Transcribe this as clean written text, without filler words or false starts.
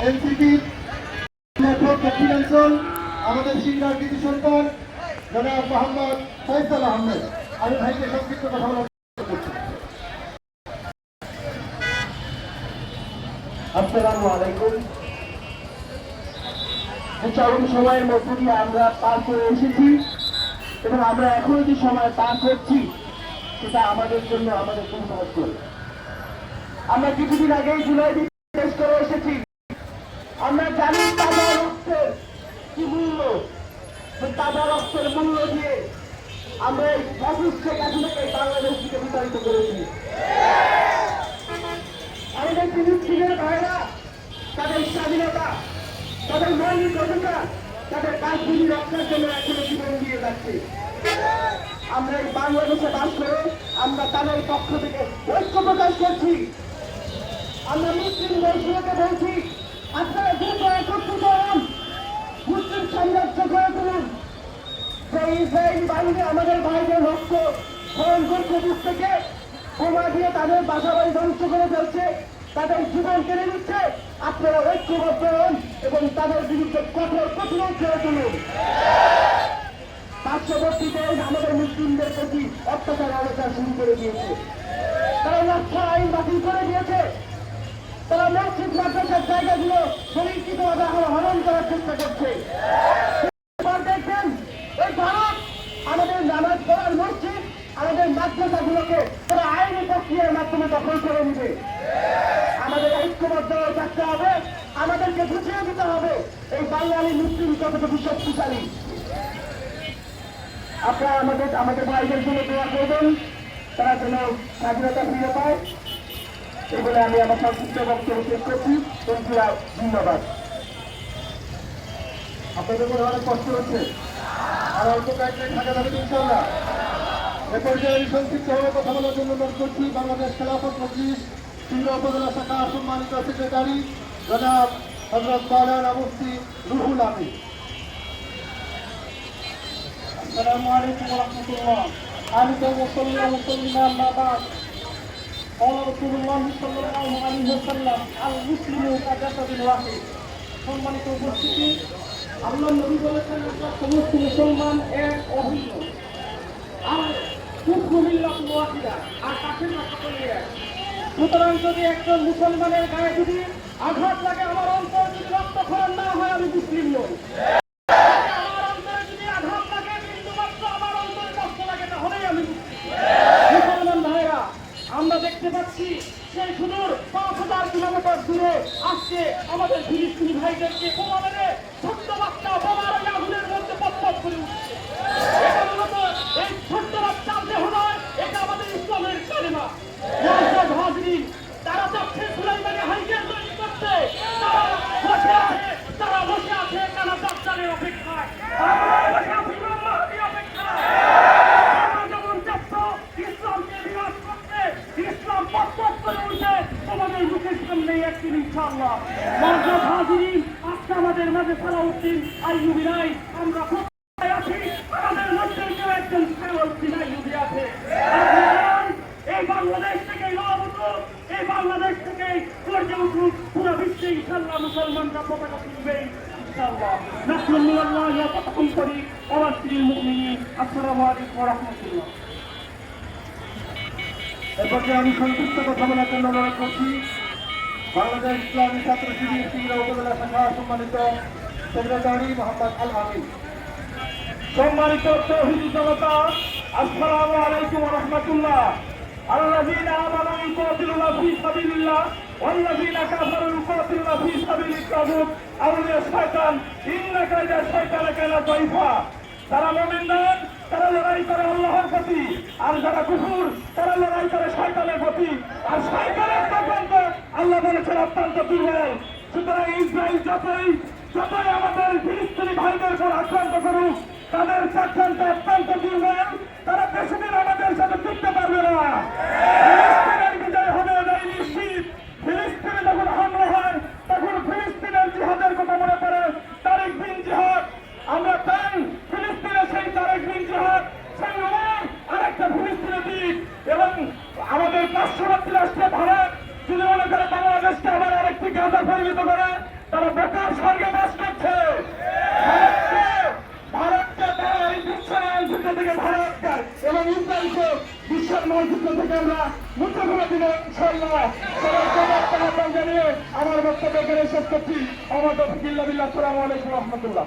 এনসিপির দক্ষিণাঞ্চল আমাদের সিঙ্গার কৃতি সন্তান জনাব মোহাম্মদ ফয়সাল আহমেদ। আমি ভাইকে সংক্ষিপ্ত কথা বলার চেষ্টা করছি। আসসালামু আলাইকুম। চরম সময়ের মধ্যে দিয়ে আমরা পার করে এসেছি এবং আমরা এখনো যে সময় পার করছি সেটা আমাদের জন্য আমাদের দুর্ভাগ্য। আমরা কিছুদিন আগেই জুলাই শেষ করে এসেছি। আমরা জানি তাজা রক্তের কি মূল্য, তাজা রক্তের মূল্য দিয়ে আমরা এই শেখ হাসিনাকে বাংলাদেশ থেকে বিতাড়িত করেছি। আমাদের ফিলিস্তিনের ভাইরা তাদের স্বাধীনতা, তাদের মৌলিক অধিকার, তাদের কাশ্মীরি রক্ষার জন্য এখনো জীবন দিয়ে যাচ্ছে। আমরা এই বাংলাদেশে বাস করে আমরা তাদের পক্ষ থেকে ঐক্য প্রকাশ করছি। আমরা মুসলিম দেশগুলোকে বলছি, আপনারা দ্রুত একত্রিত হন, মুসলিম সাম্রাজ্য গড়ে তুলুন। যে ইসরায়েলি বাহিনী আমাদের ভাইদের রক্ত স্মরণ করছে, বুঝ থেকে বোমা দিয়ে তাদের বাসাবাড়ি ধ্বংস করে ফেলছে, তাদের জীবন কেড়ে নিচ্ছে। আপনারা ঐক্যবদ্ধ হন এবং তাদের বিরুদ্ধে কঠোর প্রতিরোধ গড়ে তুলুন। পার্শ্ববর্তী দেশ আমাদের মুসলিমদের প্রতি অত্যাচার অনাচার শুরু করে দিয়েছে। তারা লক্ষ্য আইন বাতিল করে দিয়েছে। তারা মসজিদ মাদ্রাসার জায়গাগুলো পরিচিতভাবে হরণ করার চেষ্টা করছে। দেখবেন এই ভারত আমাদের নামাজ পড়ার মসজিদ, আমাদের মাদ্রাসাগুলোকে তারা আইনি প্রক্রিয়ার মাধ্যমে দখল করে নিবে। আমাদের ঐক্যবদ্ধ থাকতে হবে, আমাদেরকে বুঝিয়ে দিতে হবে এই বাঙালি মুসলিম কতটুকু শক্তিশালী। আপনারা আমাদের ভাইদের জন্য দোয়া করবেন, তারা যেন স্বাধীনতা ফিরে পায়। এই বলে আমি আমার সংক্ষিপ্ত বক্তব্য শেষ করছি। ধন্যবাদ। আপনাদের মনে অনেক কষ্ট হচ্ছে, আর অল্প কয়েকদিন থাকা যাবে ইনশাআল্লাহ। এ পর্যায়ে সংক্ষিপ্তভাবে কথা বলার জন্য অনুরোধ করছি বাংলাদেশ খেলাফত মজলিস সিংড়া উপজেলা শাখা সম্মানিত সেক্রেটারি জনাব হযরত মাওলানা মুফতি রুহুল আমিন। আসসালামু আলাইকুম ওয়া রাহমাতুল্লাহ। আমি তো মুসলমান বাদ قال رسول الله صلى الله عليه وسلم المسلم كجسد واحد। সম্মানিত উপস্থিতি, আল্লাহ নবী বলেছেন সমস্ত মুসলমান এক অভিন্ন, আর কুফরু মিল্লাতুন ওয়াহিদা, আর কাফির সকলে এক। সুতরাং যদি একজন মুসলমানের গায়ে যদি আঘাত লাগে, আমার অন্তর যদি রক্তক্ষরণ না হয়, আমি মুসলিম নই। আমার অন্তরে যদি আঘাত লাগে, বিন্দুমাত্র আমার অন্তরে কষ্ট লাগে, তাহলেই আমি মুসলমান ভাইরা। আমরা দেখতে পাচ্ছি সেই সুদূর ৫,০০০ কিলোমিটার দূরে আজকে আমাদের ফিলিস্তিনি ভাইদেরকে বোমা মেরে ছোট্ট বাচ্চা বোমার আগুনের মধ্যে পথ করে উঠছে। এটা মূলত এই ছোট্ট বাচ্চার দেহ নয়, এটা আমাদের ইসলামের কালিমা। হাজরিন, তারা যাচ্ছে সুলাইমানি হাইকেল তৈরি করতে, তারা বসে আছে তারা বাচ্চাদের অপেক্ষায়, ইসলামকে বিরাজ করতে, ইসলাম পথ করে উঠে তোমাদের মুখের সামনে একদিন ইনশাআল্লাহ। মওজুদ হাজিরিন, আজকে আমাদের মাঝে সালাউদ্দিন আইয়ুবী নাই, আমরা কোথায় আছি? আমাদের মধ্যে কেউ একজন সালাউদ্দিন আইয়ুবী আছে। এই বাংলাদেশ থেকে লাভ উঠুক, এই বাংলাদেশ থেকে গর্জে উঠুক, পুরো বিশ্বে ইনশাআল্লাহ মুসলমানরা পতাকা তুলবে ইনশাআল্লাহ। নাসরুল্লাহ ওয়া ফাতহুল করিম ওয়া বাশশিরিল মুমিনিন। আসসালামু আলাইকুম ওয়া রাহমাতুল্লাহ। এরপরে আমি সংক্ষিপ্ত কথা বলার জন্য অনুরোধ করছি বাংলাদেশ ইসলামী ছাত্র শিবির সিংড়া উপজেলা শাখা সম্মানিত সেক্রেটারি মোহাম্মদ আল আমিন। সম্মানিত তৌহিদি জনতা, আসসালামু আলাইকুম ওয়া রাহমাতুল্লাহ। আল্লাযীনা আমানু ইউকাতিলুনা ফী সাবিলিল্লাহ ওয়াল্লাযীনা কাফারু ইউকাতিলুনা ফী সাবিলিত তাগুত আউলিয়া শয়তান ইন্না কাইদা শয়তানা কানা দাইফা। যারা মুমিন নন তারা লড়াই করে আল্লাহর প্রতি, আর যারা কুফর তারা লড়াই করে শয়তানের প্রতি, আর শয়তানের পর্যন্ত আল্লাহ বলেছেন অত্যন্ত দুর্বল। সুতরাং ইসরায়েল যতই আমাদের ফিলিস্তিনি ভাইদের উপর আক্রান্ত করুক, তাদের চক্রান্ত অত্যন্ত দুর্বল। তারা বেশিদিন আমাদের সাথে টিকতে পারবে না। ফিলিস্তিনের বিজয় হবে এটাই নিশ্চিত। ফিলিস্তিনে যখন হামলা হয় তখন ফিলিস্তিনের জিহাদের কথা মনে পড়ে, তারেক বিন জিহাদ। আমরা চাই ফিলিস্তিনে সেই তারেক বিন জিহাদ, সেই আরেকটা ফিলিস্তিনের দিক, এবং আমাদের পার্শ্ববর্তী রাষ্ট্রে ভারত যদি মনে করে বাংলাদেশকে আবার আরেকটি গাজা পরিণত করে, তারা বেকার স্বর্গে বাস করছে। ভারতকে তারা এই বিশ্বের মানচিত্র থেকে ভারতকে এবং ইসরায়েলকে বিশ্বের মানচিত্র থেকে আমরা মুক্ত করে দিল ইনশাআল্লাহ। জানিয়ে আমার বক্তব্য এখানে শেষ করছি। আমার তৌফিক ইল্লা বিল্লাহ। আসসালামু আলাইকুম ওয়া রাহমাতুল্লাহ।